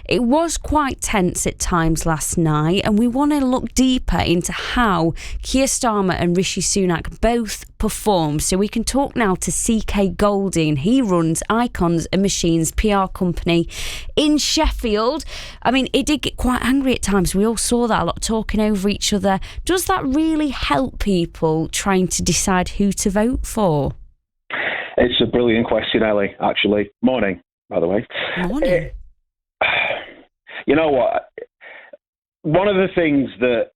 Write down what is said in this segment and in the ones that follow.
It was quite tense at times last night, and we want to look deeper into how Keir Starmer and Rishi Sunak both performed. So we can talk now to CK Goldiing. He runs Icons and Machines PR company in Sheffield. I mean, it did get quite angry at times. We all saw that, a lot talking over each other. Does that really help people trying to decide who to vote for? It's a brilliant question, Ellie, actually. Morning, by the way. Morning. You know what? One of the things that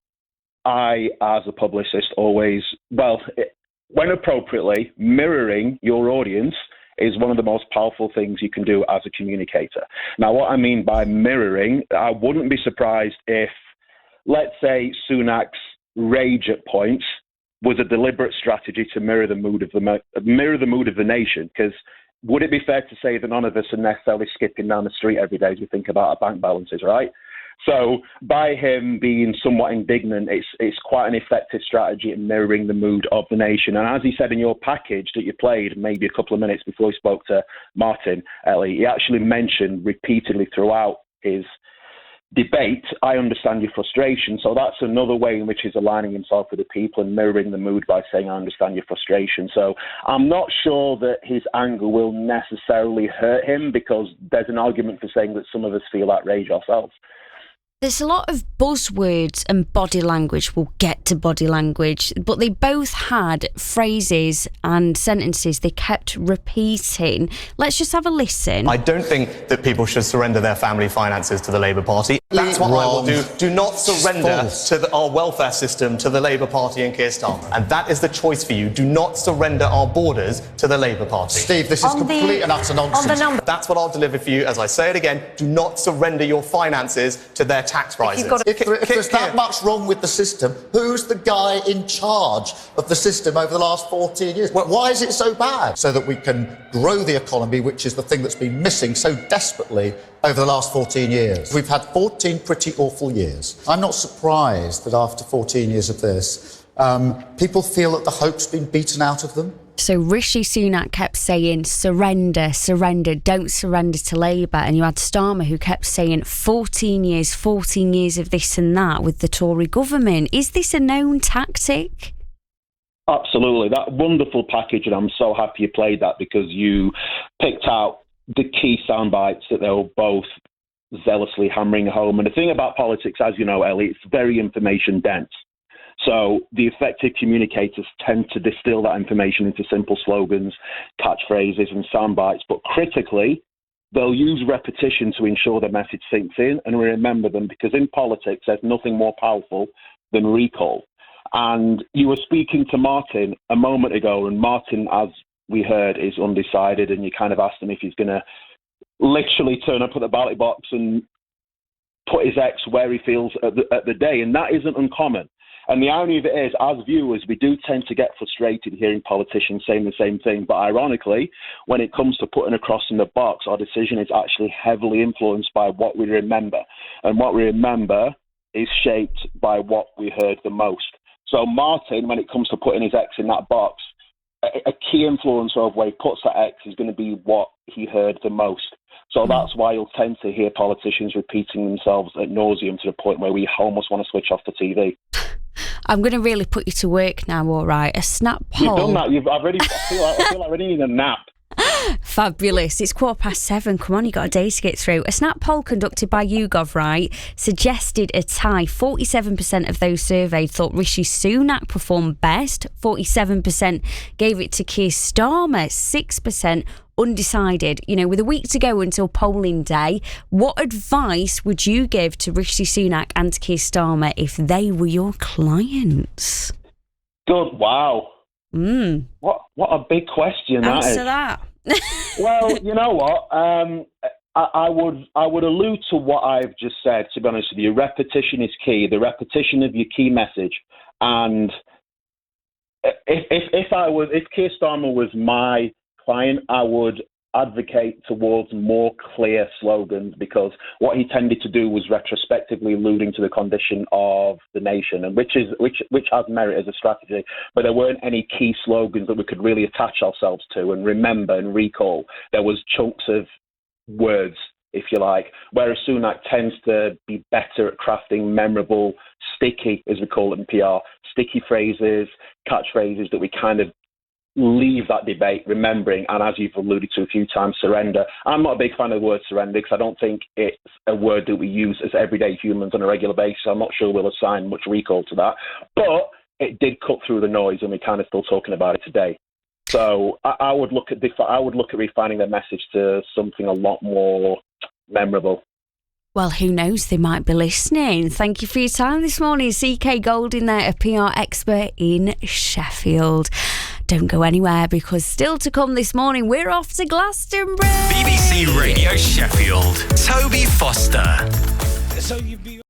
I, as a publicist, always, when appropriately, mirroring your audience is one of the most powerful things you can do as a communicator. Now, what I mean by mirroring, I wouldn't be surprised if, let's say, Sunak's rage at points was a deliberate strategy to mirror the mood of the nation. Because would it be fair to say that none of us are necessarily skipping down the street every day as we think about our bank balances, right? So by him being somewhat indignant, it's quite an effective strategy in mirroring the mood of the nation. And as he said in your package that you played maybe a couple of minutes before he spoke to Martin, Ellie, he actually mentioned repeatedly throughout his debate, I understand your frustration. So that's another way in which he's aligning himself with the people and mirroring the mood by saying, I understand your frustration. So I'm not sure that his anger will necessarily hurt him, because there's an argument for saying that some of us feel that rage ourselves. There's a lot of buzzwords and body language. We'll get to body language, but they both had phrases and sentences they kept repeating. Let's just have a listen. I don't think that people should surrender their family finances to the Labour Party. That's what I will do. Do not surrender to our welfare system to the Labour Party and Keir Starmer. And that is the choice for you. Do not surrender our borders to the Labour Party. Steve, this is complete and utter nonsense. That's what I'll deliver for you. As I say it again, do not surrender your finances to their tax rises. If there's that much wrong with the system, who's the guy in charge of the system over the last 14 years? Why is it so bad? So that we can grow the economy, which is the thing that's been missing so desperately over the last 14 years. We've had 14 pretty awful years. I'm not surprised that after 14 years of this, people feel that the hope's been beaten out of them. So Rishi Sunak kept saying, surrender, surrender, don't surrender to Labour. And you had Starmer who kept saying 14 years of this and that with the Tory government. Is this a known tactic? Absolutely. That wonderful package, and I'm so happy you played that, because you picked out the key sound bites that they were both zealously hammering home. And the thing about politics, as you know, Ellie, it's very information dense. So the effective communicators tend to distill that information into simple slogans, catchphrases and sound bites. But critically, they'll use repetition to ensure the message sinks in and remember them, because in politics, there's nothing more powerful than recall. And you were speaking to Martin a moment ago, and Martin, as we heard, is undecided, and you kind of asked him if he's going to literally turn up at the ballot box and put his ex where he feels at the day, and that isn't uncommon. And the irony of it is, as viewers, we do tend to get frustrated hearing politicians saying the same thing. But ironically, when it comes to putting a cross in the box, our decision is actually heavily influenced by what we remember. And what we remember is shaped by what we heard the most. So Martin, when it comes to putting his ex in that box, a key influencer of where he puts that X is going to be what he heard the most. So that's why you'll tend to hear politicians repeating themselves ad nauseum to the point where we almost want to switch off the TV. I'm going to really put you to work now, all right? A snap poll. You've done that. I feel like I really need a nap. Fabulous. It's 7:15. Come on, you got a day to get through. A snap poll conducted by YouGov, right, suggested a tie. 47% of those surveyed thought Rishi Sunak performed best. 47% gave it to Keir Starmer. 6% undecided. You know, with a week to go until polling day, what advice would you give to Rishi Sunak and Keir Starmer if they were your clients? Good. Wow. What a big question that is. Answer that. Well, you know what? I would allude to what I've just said, to be honest with you. Repetition is key. The repetition of your key message. And if Keir Starmer was my client, I would advocate towards more clear slogans, because what he tended to do was retrospectively alluding to the condition of the nation, and which has merit as a strategy, but there weren't any key slogans that we could really attach ourselves to and remember and recall. There was chunks of words if you like, whereas Sunak tends to be better at crafting memorable, sticky, as we call it in PR, sticky phrases, catchphrases that we kind of leave that debate remembering, and as you've alluded to a few times, surrender. I'm not a big fan of the word surrender because I don't think it's a word that we use as everyday humans on a regular basis. I'm not sure we'll assign much recall to that. But it did cut through the noise, and we're kind of still talking about it today. So I would look at refining the message to something a lot more memorable. Well, who knows? They might be listening. Thank you for your time this morning. CK Goldiing there, a PR expert in Sheffield. Don't go anywhere because still to come this morning, we're off to Glastonbury. BBC Radio Sheffield. Toby Foster.